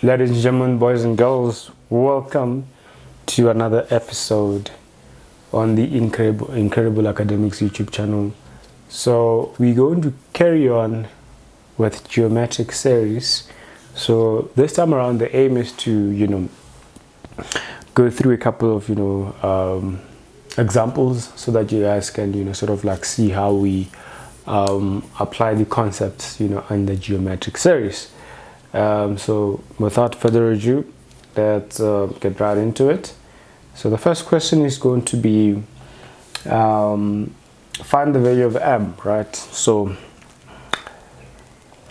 Ladies and gentlemen, boys and girls, welcome to another episode on the Incredible Academics YouTube channel. So we're going to carry on with geometric series. So this time around, the aim is to go through a couple of examples so that you guys can sort of like see how we apply the concepts in the geometric series. So without further ado, let's get right into it. So the first question is going to be find the value of m, right? So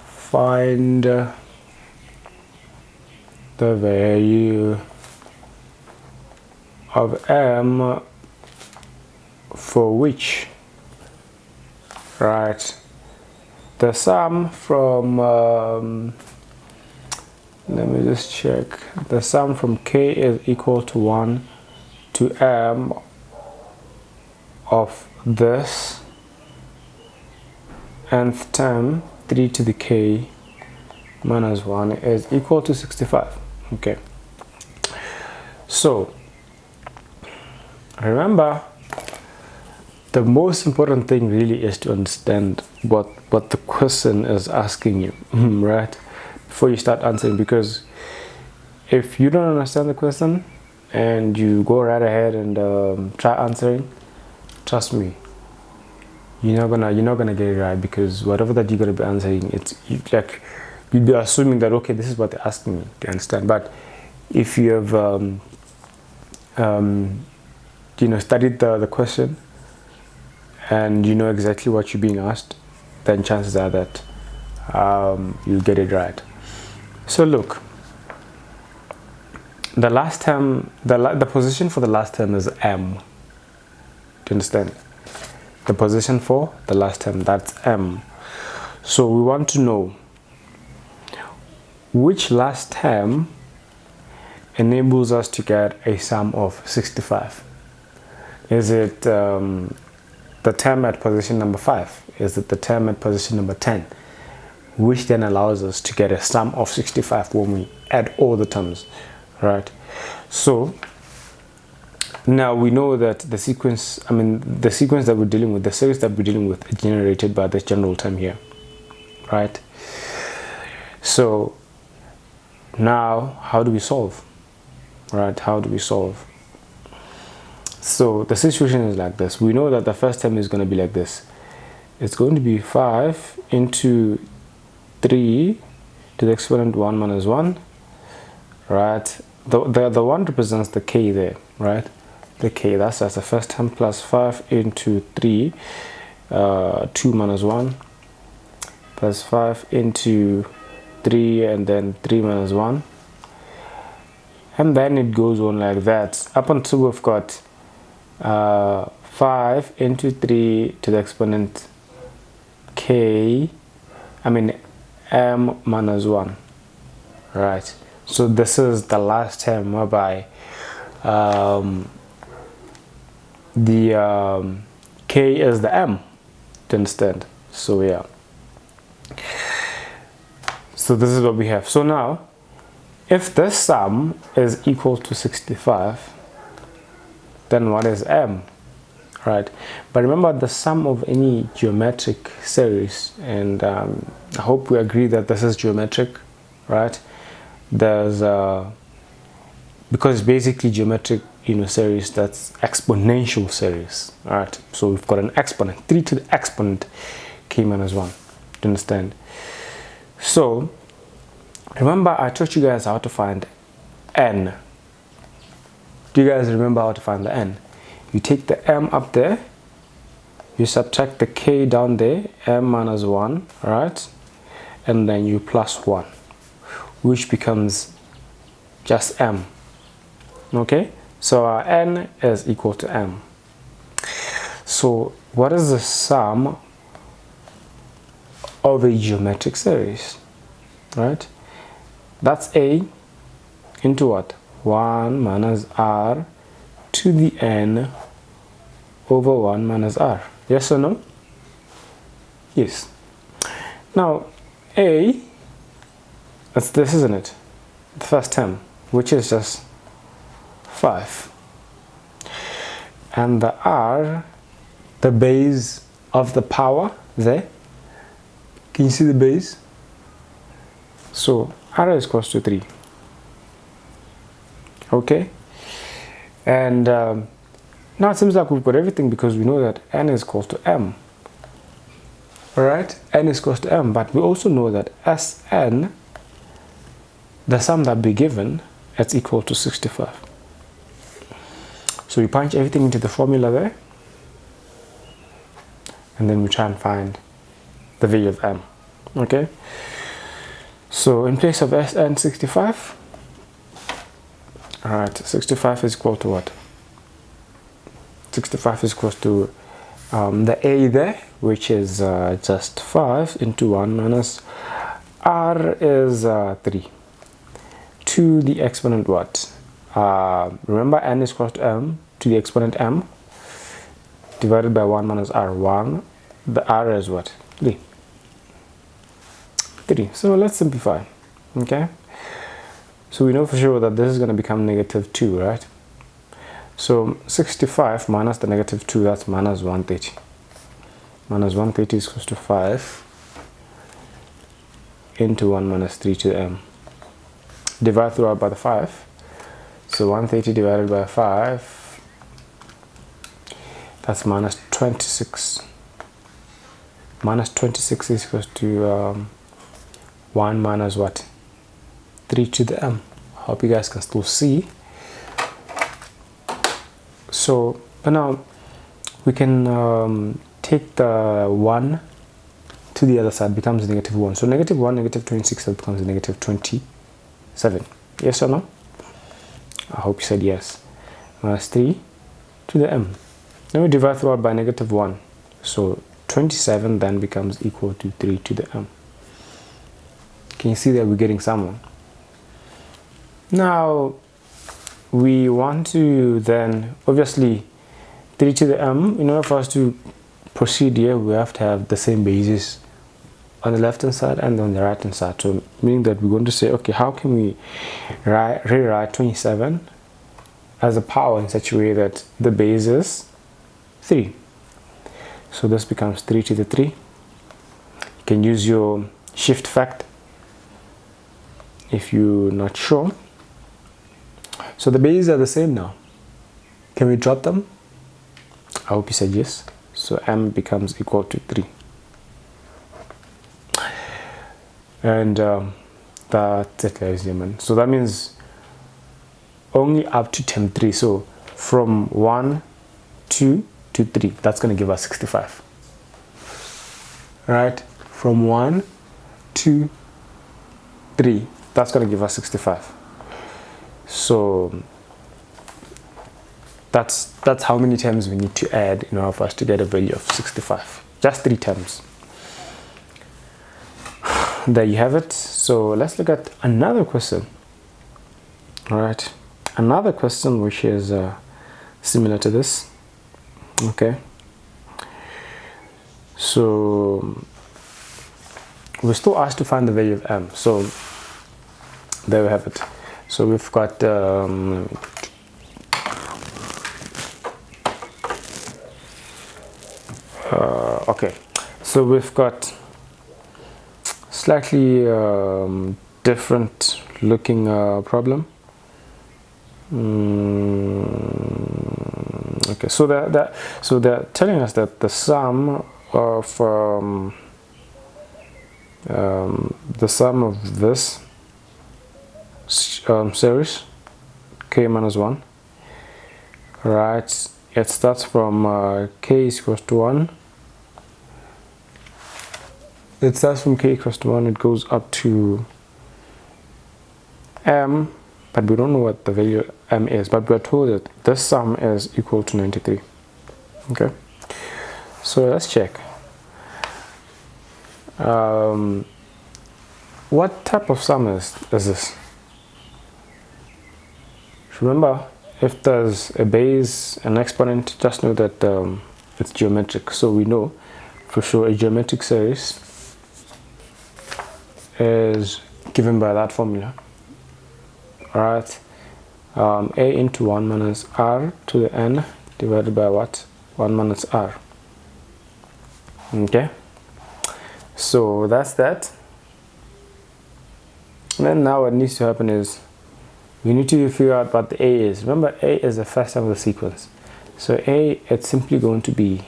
find the value of m for which, right, the sum from let me just check. The sum from k is equal to 1 to m of this nth term 3 to the k minus 1 is equal to 65. Okay, so remember, the most important thing really is to understand what the question is asking you, right, before you start answering. Because if you don't understand the question and you go right ahead and try answering, trust me, you're not gonna get it right, because whatever that you're gonna be answering, you'd be assuming that, okay, this is what they're asking me to understand. But if you have studied the question and you know exactly what you're being asked, then chances are that you'll get it right. So look, the last term, the position for the last term is m. Do you understand? The position for the last term, that's m. So we want to know which last term enables us to get a sum of 65. Is it the term at position number 5? Is it the term at position number 10? Which then allows us to get a sum of 65 when we add all the terms, right? So now we know that the sequence that we're dealing with, the series that we're dealing with, is generated by this general term here, right? So now how do we solve, right? How do we solve? So the situation is like this. We know that the first term is going to be like this. It's going to be 5 into 3 to the exponent 1 minus 1, right? The 1 represents the k there, right? The k, that's the first term, plus 5 into 3, 2 minus 1, plus 5 into 3, and then 3 minus 1. And then it goes on like that up until we've got 5 into 3 to the exponent m minus 1, right? So this is the last term whereby the k is the m. Do you understand? So yeah, so this is what we have. So now, if this sum is equal to 65, then what is m, right? But remember, the sum of any geometric series, and I hope we agree that this is geometric, right? There's because basically geometric series, that's exponential series, all right? So we've got an exponent, 3 to the exponent k minus 1. Do you understand? So remember, I taught you guys how to find n. Do you guys remember how to find the n? You take the m up there, you subtract the k down there, m minus 1, right? And then you plus 1, which becomes just m. Okay, so our n is equal to m. So what is the sum of a geometric series, right? That's a into what? 1 minus r to the n over 1 minus r. Yes or no? Yes. Now a, that's this, isn't it? the first term, which is just 5. And the r, the base of the power there, can you see the base? So r is equals to 3. Okay, and now it seems like we've got everything, because we know that n is equals to m. Alright, n is equals to m, but we also know that Sn, the sum that be given, it's equal to 65. So we punch everything into the formula there, and then we try and find the value of m. Okay, so in place of Sn 65, alright, 65 is equal to what? 65 is equal to the a there, which is just 5 into 1 minus r is 3 to the exponent what? Remember, n is equal to m to the exponent m divided by 1 minus r. 1, the r is what? 3. So let's simplify. Okay, so we know for sure that this is going to become negative 2, right? So 65 minus the negative 2, that's minus 130. Minus 130 is equal to 5 into 1 minus 3 to the m. Divide throughout by the 5. So 130 divided by 5, that's minus 26. Minus 26 is equal to 1 minus what? 3 to the m. I hope you guys can still see. So, but now we can take the 1 to the other side, becomes negative 1. So negative 1, negative 26, that becomes negative 27. Yes or no? I hope you said yes. Minus 3 to the m. Then we divide throughout by negative 1. So 27 then becomes equal to 3 to the m. Can you see that we're getting someone? Now, we want to then, obviously, 3 to the m, in order for us to proceed here, we have to have the same basis on the left hand side and on the right hand side. So meaning that we're going to say, okay, how can we rewrite 27 as a power in such a way that the base is 3? So this becomes 3 to the 3. You can use your shift factor if you're not sure. So the bases are the same now. Can we drop them? I hope you said yes. So m becomes equal to 3. And that's it, ladies and gentlemen. So that means only up to term 3. So from 1, 2 to 3, that's going to give us 65. Right? From 1, 2, 3, that's going to give us 65. So that's how many terms we need to add in order for us to get a value of 65. Just 3 terms. There you have it. So let's look at another question. All right, another question which is similar to this. Okay, so we're still asked to find the value of m. So there we have it. So we've got okay, so we've got slightly different looking problem. Okay, so they're telling us that the sum of this series k minus 1, right, it starts from k is equals to 1. It starts from k equals to 1, it goes up to m, but we don't know what the value m is, but we're told that this sum is equal to 93. Okay, so let's check. What type of sum is this? Remember, if there's a base, an exponent, just know that it's geometric. So we know for sure a geometric series is given by that formula. right? A into 1 minus r to the n divided by what? 1 minus r. Okay, so that's that. And then now what needs to happen is we need to figure out what the a is. Remember, a is the first term of the sequence. So a, it's simply going to be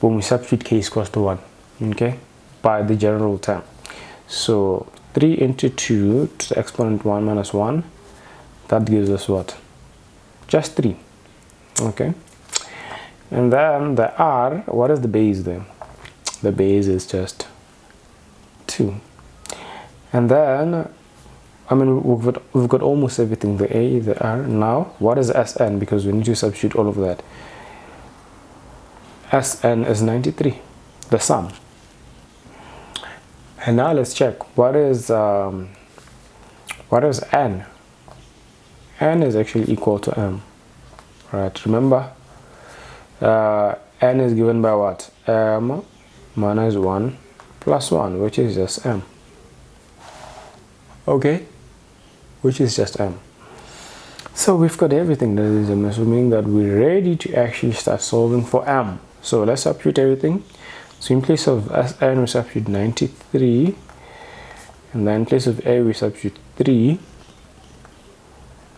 when we substitute k is equals to 1, okay, by the general term. So 3 into 2 to the exponent 1 minus 1, that gives us what? Just 3, okay. And then the r, what is the base then? The base is just 2. And then, I mean, we've got almost everything, the a, the r. Now, what is Sn? Because we need to substitute all of that. Sn is 93, the sum. And now let's check, what is n? N is actually equal to m, right? Remember, n is given by what? M minus 1 plus 1, which is just m. Okay, which is just m. So we've got everything, that is, I'm assuming that we're ready to actually start solving for m. So let's substitute everything. So in place of Sn we substitute 93, and then in place of a we substitute 3,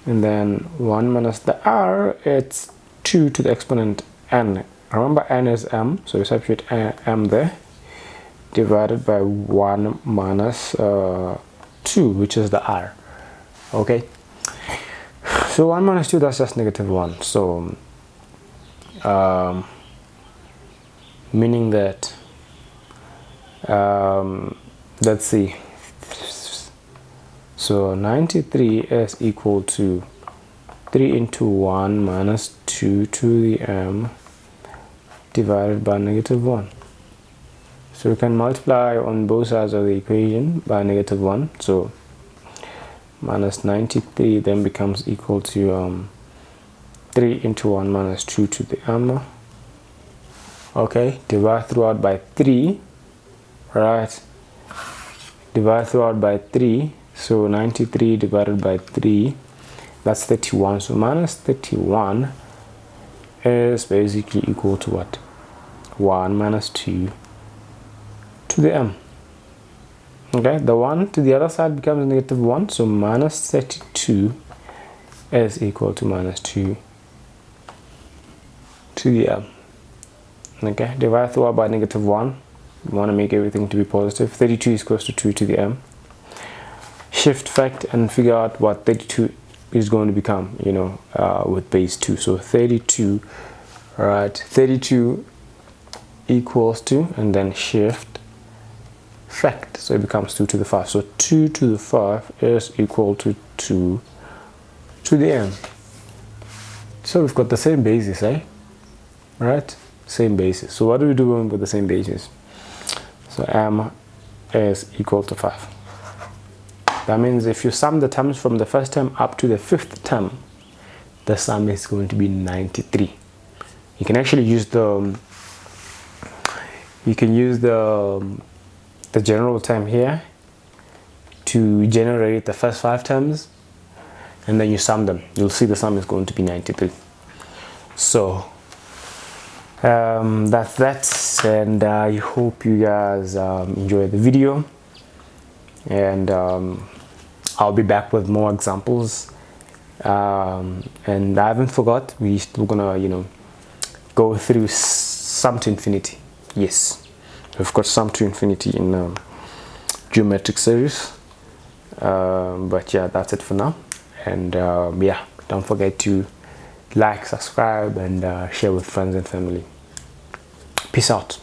and then 1 minus the r, it's 2 to the exponent n. Remember, n is m, so we substitute m there, divided by 1 minus 2, which is the r. Okay, so 1 minus 2, that's just negative 1. So meaning that let's see, so 93 is equal to 3 into 1 minus 2 to the m divided by negative 1. So we can multiply on both sides of the equation by negative 1. So minus 93 then becomes equal to 3 into 1 minus 2 to the m. Okay, divide throughout by 3, right? Divide throughout by 3. So 93 divided by 3, that's 31. So minus 31 is basically equal to what? 1 minus 2 to the m. Okay, the 1 to the other side becomes negative 1. So minus 32 is equal to minus 2 to the m. Okay, divide throughout by negative 1. We want to make everything to be positive. 32 is equal to 2 to the m. Shift fact and figure out what 32 is going to become, you know, with base 2. So 32, right, 32 equals to, and then shift fact, so it becomes 2 to the 5. So 2 to the 5 is equal to 2 to the m. So we've got the same basis, eh? Right, same basis. So what do we do with the same basis? So m is equal to 5. That means if you sum the terms from the first term up to the 5th term, the sum is going to be 93. You can actually use the general term here to generate the first 5 terms, and then you sum them. You'll see the sum is going to be 93. So that's that, and I hope you guys enjoyed the video, and I'll be back with more examples, and I haven't forgot, we're still gonna, you know, go through sum to infinity. Yes, we've got sum to infinity in geometric series, but yeah, that's it for now. And yeah, don't forget to like, subscribe, and share with friends and family. Peace out.